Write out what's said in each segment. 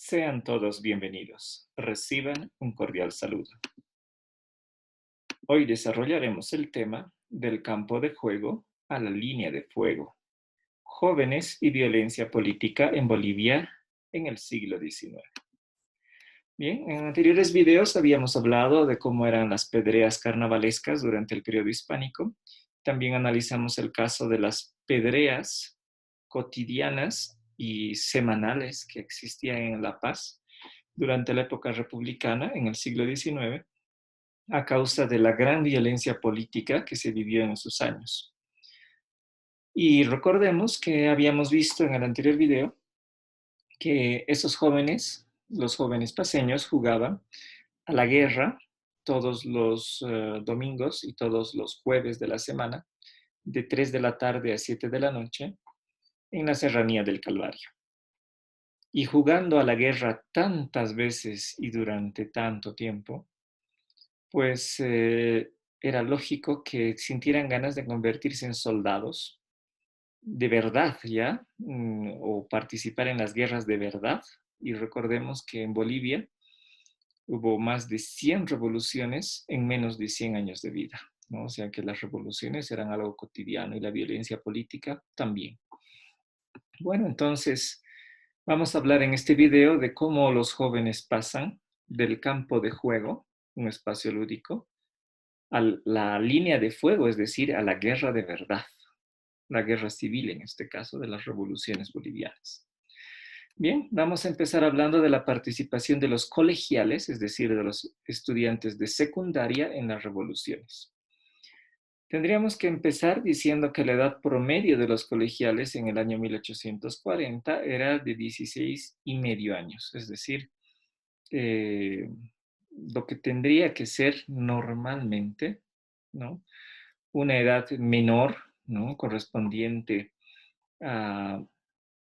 Sean todos bienvenidos. Reciban un cordial saludo. Hoy desarrollaremos el tema del campo de juego a la línea de fuego. Jóvenes y violencia política en Bolivia en el siglo XIX. Bien, en anteriores videos habíamos hablado de cómo eran las pedreas carnavalescas durante el periodo hispánico. También analizamos el caso de las pedreas cotidianas y semanales que existían en La Paz durante la época republicana en el siglo XIX a causa de la gran violencia política que se vivió en esos años. Y recordemos que habíamos visto en el anterior video que esos jóvenes, los jóvenes paseños, jugaban a la guerra todos los domingos y todos los jueves de la semana, de 3 de la tarde a 7 de la noche, en la Serranía del Calvario. Y jugando a la guerra tantas veces y durante tanto tiempo, pues era lógico que sintieran ganas de convertirse en soldados de verdad, ¿ya? O participar en las guerras de verdad. Y recordemos que en Bolivia hubo más de 100 revoluciones en menos de 100 años de vida, ¿no? O sea que las revoluciones eran algo cotidiano y la violencia política también. Bueno, entonces vamos a hablar en este video de cómo los jóvenes pasan del campo de juego, un espacio lúdico, a la línea de fuego, es decir, a la guerra de verdad, la guerra civil en este caso de las revoluciones bolivianas. Bien, vamos a empezar hablando de la participación de los colegiales, es decir, de los estudiantes de secundaria en las revoluciones. Tendríamos que empezar diciendo que la edad promedio de los colegiales en el año 1840 era de 16 y medio años, es decir, lo que tendría que ser normalmente, ¿no? Una edad menor, ¿no? Correspondiente a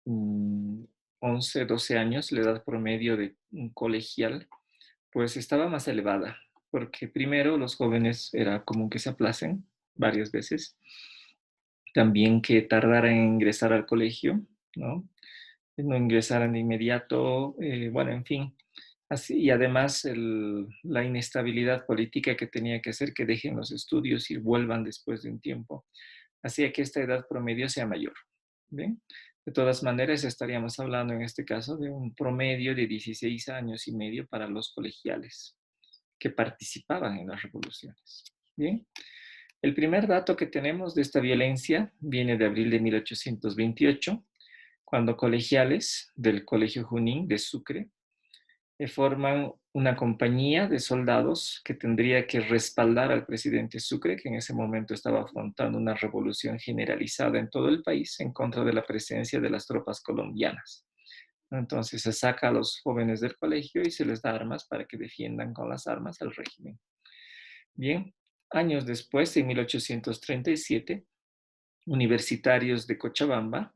11, 12 años, la edad promedio de un colegial, pues estaba más elevada, porque primero los jóvenes era común que se aplacen varias veces, también que tardaran en ingresar al colegio, ¿no? No ingresaran de inmediato, bueno, en fin. Así, y además la inestabilidad política que tenía que hacer que dejen los estudios y vuelvan después de un tiempo, hacía que esta edad promedio sea mayor. ¿Bien? De todas maneras, estaríamos hablando en este caso de un promedio de 16 años y medio para los colegiales que participaban en las revoluciones. Bien, el primer dato que tenemos de esta violencia viene de abril de 1828, cuando colegiales del Colegio Junín de Sucre forman una compañía de soldados que tendría que respaldar al presidente Sucre, que en ese momento estaba afrontando una revolución generalizada en todo el país en contra de la presencia de las tropas colombianas. Entonces se saca a los jóvenes del colegio y se les da armas para que defiendan con las armas al régimen. Bien, años después, en 1837, universitarios de Cochabamba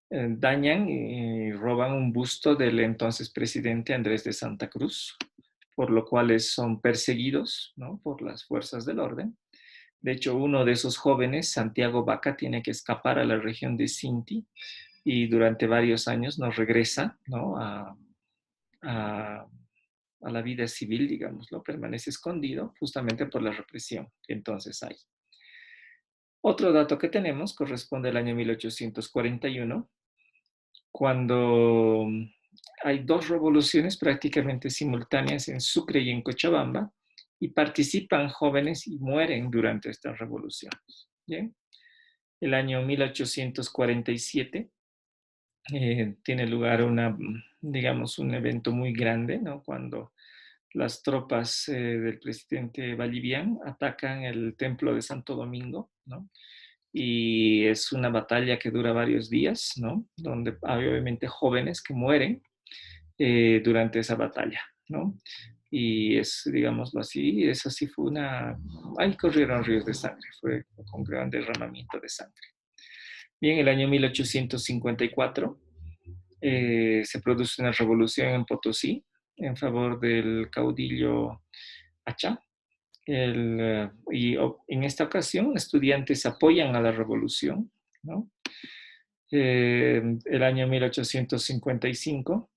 dañan y roban un busto del entonces presidente Andrés de Santa Cruz, por lo cual son perseguidos, ¿no? Por las fuerzas del orden. De hecho, uno de esos jóvenes, Santiago Vaca, tiene que escapar a la región de Sinti y durante varios años no regresa, ¿no? a, a la vida civil, digámoslo, permanece escondido justamente por la represión que entonces hay. Otro dato que tenemos corresponde al año 1841, cuando hay dos revoluciones prácticamente simultáneas en Sucre y en Cochabamba, y participan jóvenes y mueren durante estas revoluciones. ¿Bien? El año 1847 tiene lugar digamos, un evento muy grande, ¿no? Cuando las tropas del presidente Vallivian atacan el templo de Santo Domingo, ¿no? Y es una batalla que dura varios días, ¿no? Donde hay obviamente jóvenes que mueren durante esa batalla, ¿no? Y digámoslo así, esa sí fue ahí corrieron ríos de sangre, fue con gran derramamiento de sangre. Bien, el año 1854 se produce una revolución en Potosí en favor del caudillo Achá. En esta ocasión, estudiantes apoyan a la revolución, ¿no? El año 1855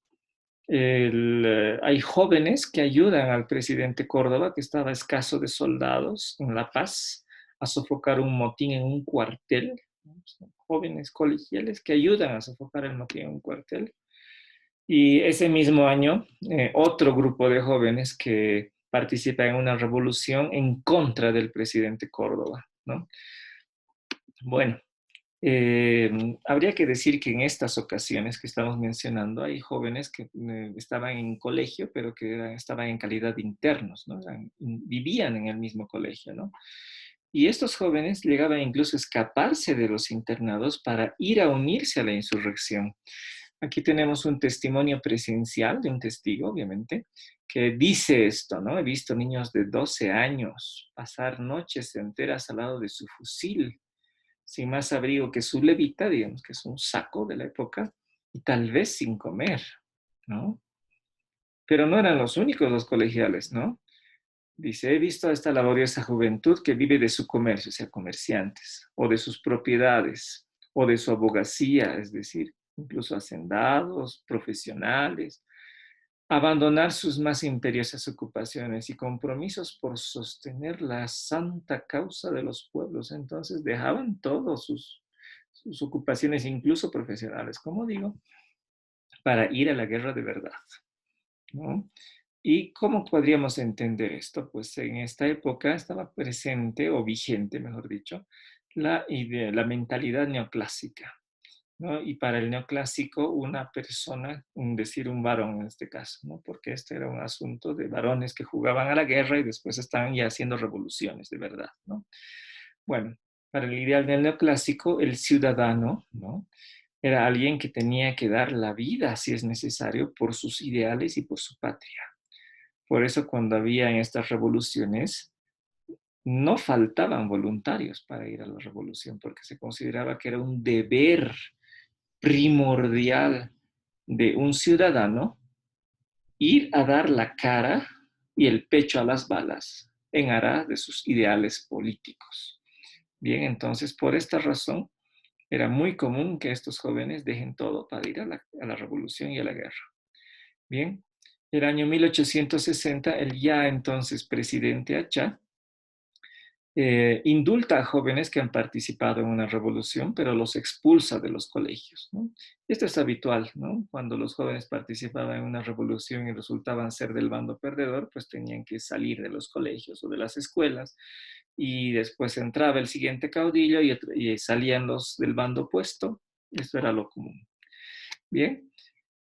Hay jóvenes que ayudan al presidente Córdoba, que estaba escaso de soldados en La Paz, a sofocar un motín en un cuartel, ¿no? Son jóvenes colegiales que ayudan a sofocar el motín en un cuartel. Y ese mismo año, otro grupo de jóvenes que participa en una revolución en contra del presidente Córdoba, ¿no? Bueno, habría que decir que en estas ocasiones que estamos mencionando hay jóvenes que estaban en colegio, pero que estaban en calidad de internos, ¿no? Vivían en el mismo colegio, ¿no? Y estos jóvenes llegaban incluso a escaparse de los internados para ir a unirse a la insurrección. Aquí tenemos un testimonio presencial de un testigo, obviamente, que dice esto, ¿no? He visto niños de 12 años pasar noches enteras al lado de su fusil, sin más abrigo que su levita, digamos que es un saco de la época, y tal vez sin comer, ¿no? Pero no eran los únicos los colegiales, ¿no? Dice, he visto a esta laboriosa juventud que vive de su comercio, o sea, comerciantes, o de sus propiedades, o de su abogacía, es decir, incluso hacendados, profesionales, abandonar sus más imperiosas ocupaciones y compromisos por sostener la santa causa de los pueblos. Entonces dejaban todas sus ocupaciones, incluso profesionales, como digo, para ir a la guerra de verdad, ¿no? ¿Y cómo podríamos entender esto? Pues en esta época estaba presente, o vigente, mejor dicho, la mentalidad neoclásica, ¿no? Y para el neoclásico, una persona, decir un varón en este caso, ¿no? Porque este era un asunto de varones que jugaban a la guerra y después estaban ya haciendo revoluciones de verdad, ¿no? Bueno, para el ideal del neoclásico, el ciudadano, ¿no? Era alguien que tenía que dar la vida, si es necesario, por sus ideales y por su patria. Por eso cuando había en estas revoluciones, no faltaban voluntarios para ir a la revolución, porque se consideraba que era un deber primordial de un ciudadano ir a dar la cara y el pecho a las balas en aras de sus ideales políticos. Bien, entonces por esta razón era muy común que estos jóvenes dejen todo para ir a la revolución y a la guerra. Bien, el año 1860, el ya entonces presidente Achá indulta a jóvenes que han participado en una revolución, pero los expulsa de los colegios, ¿no? Esto es habitual, ¿no? Cuando los jóvenes participaban en una revolución y resultaban ser del bando perdedor, pues tenían que salir de los colegios o de las escuelas y después entraba el siguiente caudillo y salían los del bando opuesto. Esto era lo común. Bien,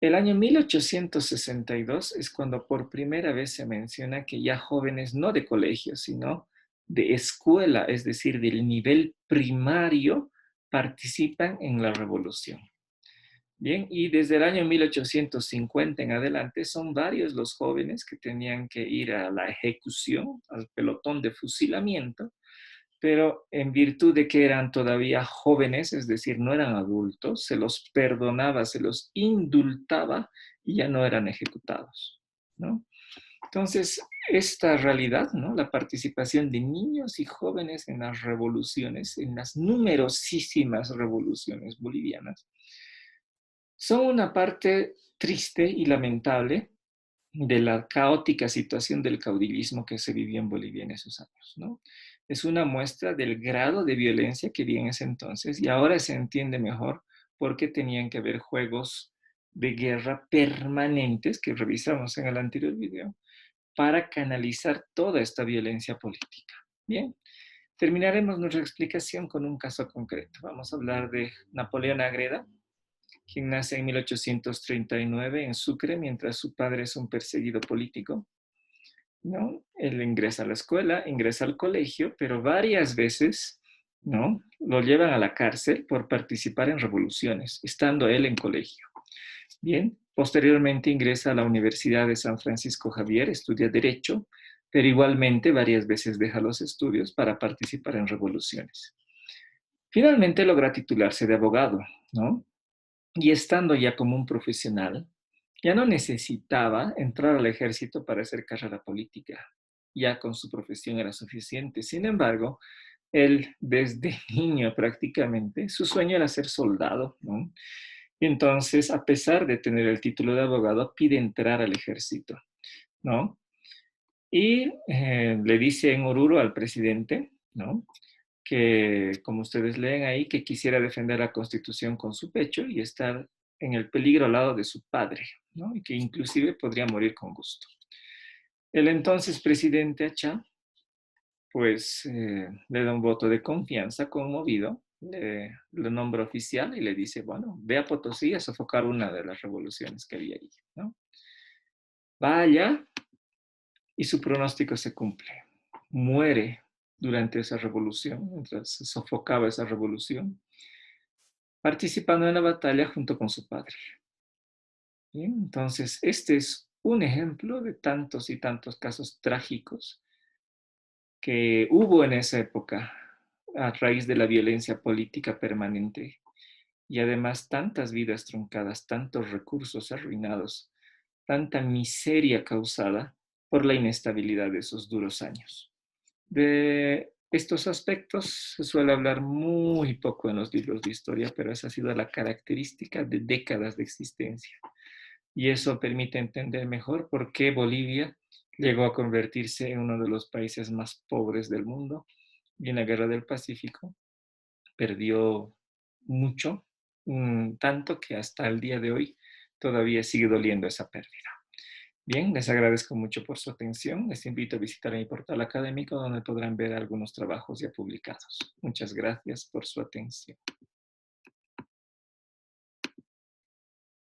el año 1862 es cuando por primera vez se menciona que ya jóvenes no de colegio, sino de escuela, es decir, del nivel primario, participan en la revolución. Bien, y desde el año 1850 en adelante son varios los jóvenes que tenían que ir a la ejecución, al pelotón de fusilamiento, pero en virtud de que eran todavía jóvenes, es decir, no eran adultos, se los perdonaba, se los indultaba y ya no eran ejecutados, ¿no? Entonces, esta realidad, ¿no? La participación de niños y jóvenes en las revoluciones, en las numerosísimas revoluciones bolivianas, son una parte triste y lamentable de la caótica situación del caudillismo que se vivía en Bolivia en esos años, ¿no? Es una muestra del grado de violencia que había en ese entonces y ahora se entiende mejor por qué tenían que haber juegos de guerra permanentes que revisamos en el anterior video para canalizar toda esta violencia política. Bien, terminaremos nuestra explicación con un caso concreto. Vamos a hablar de Napoleón Agreda, quien nace en 1839 en Sucre, mientras su padre es un perseguido político, ¿no? Él ingresa a la escuela, ingresa al colegio, pero varias veces, ¿no? Lo llevan a la cárcel por participar en revoluciones, estando él en colegio. Bien, posteriormente ingresa a la Universidad de San Francisco Javier, estudia Derecho, pero igualmente varias veces deja los estudios para participar en revoluciones. Finalmente logra titularse de abogado, ¿no? Y estando ya como un profesional, ya no necesitaba entrar al ejército para hacer carrera política. Ya con su profesión era suficiente. Sin embargo, él desde niño prácticamente, su sueño era ser soldado, ¿no? Y entonces, a pesar de tener el título de abogado, pide entrar al ejército, ¿no? Y le dice en Oruro al presidente, ¿no? Que, como ustedes leen ahí, que quisiera defender la Constitución con su pecho y estar en el peligro al lado de su padre, ¿no? Y que inclusive podría morir con gusto. El entonces presidente Achá, pues le da un voto de confianza conmovido, le nombra oficial y le dice, bueno, ve a Potosí a sofocar una de las revoluciones que había allí, ¿no? Vaya, y su pronóstico se cumple. Muere durante esa revolución, mientras se sofocaba esa revolución, participando en la batalla junto con su padre. ¿Bien? Entonces, este es un ejemplo de tantos y tantos casos trágicos que hubo en esa época a raíz de la violencia política permanente y además tantas vidas truncadas, tantos recursos arruinados, tanta miseria causada por la inestabilidad de esos duros años. De estos aspectos se suele hablar muy poco en los libros de historia, pero esa ha sido la característica de décadas de existencia. Y eso permite entender mejor por qué Bolivia llegó a convertirse en uno de los países más pobres del mundo y en la Guerra del Pacífico perdió mucho, tanto que hasta el día de hoy todavía sigue doliendo esa pérdida. Bien, les agradezco mucho por su atención. Les invito a visitar mi portal académico donde podrán ver algunos trabajos ya publicados. Muchas gracias por su atención.